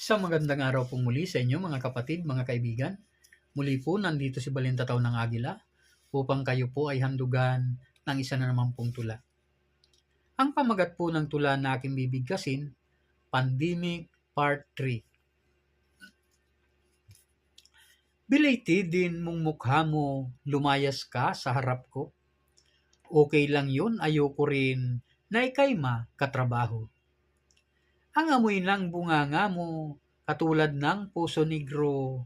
Isang magandang araw po muli sa inyo mga kapatid, mga kaibigan. Muli po nandito si Balintataw ng Agila upang kayo po ay handugan ng isa na naman pong tula. Ang pamagat po ng tula na aking bibigkasin, Pandemic Part 3. Belated din mong mukha mo, lumayas ka sa harap ko. Okay lang yun, ayoko rin na ikay katrabaho. Ang amoy ng bunganga mo, katulad ng puso negro,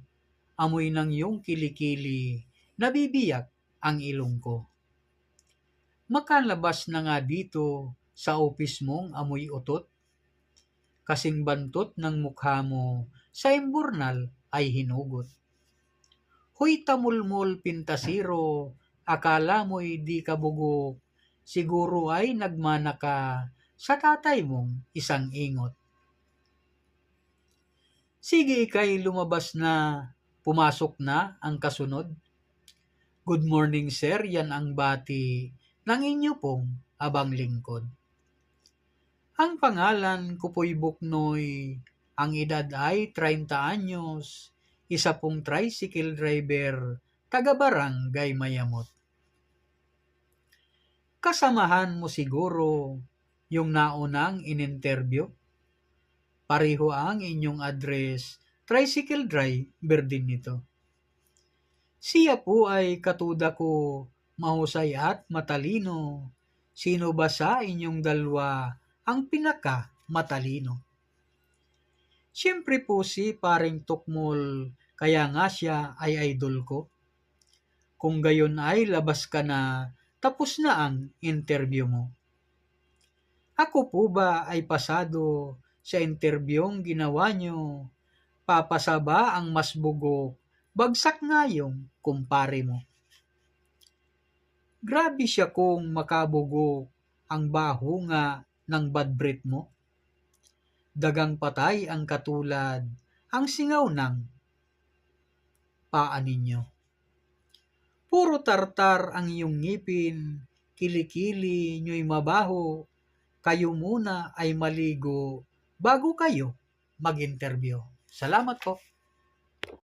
amoy ng iyong kilikili, nabibiyak ang ilong ko. Makalabas na nga dito sa office mong amoy utot, kasing bantot ng mukha mo sa imburnal ay hinugot. Huy tamulmol pintasiro, akala mo'y di ka bugok, siguro ay nagmana ka sa tatay mong isang ingot. Sige ikay lumabas na, pumasok na ang kasunod. Good morning sir, yan ang bati ng inyo pong abang lingkod. Ang pangalan ko po'y Buknoy, ang edad ay 30 anyos, isa pong tricycle driver, taga-barangay Mayamot. Kasamahan mo siguro yung naunang in-interview? Pareho ang inyong address, tricycle driver din nito. Siya po ay katuda ko, mahusay at matalino. Sino ba sa inyong dalawa ang pinaka matalino? Siyempre po si paring Tukmol, kaya nga siya ay idol ko. Kung gayon ay labas ka na, tapos na ang interview mo. Ako po ba ay pasado sa interbyong ginawa nyo? Papasa ba ang mas bugok? Bagsak nga yung kumpare mo. Grabe siya kung makabugok, ang baho nga ng bad breath mo. Dagang patay ang katulad, ang singaw ng paa ninyo. Puro tartar ang iyong ngipin, kilikili nyo'y mabaho, kayo muna ay maligo bago kayo mag-interview. Salamat po.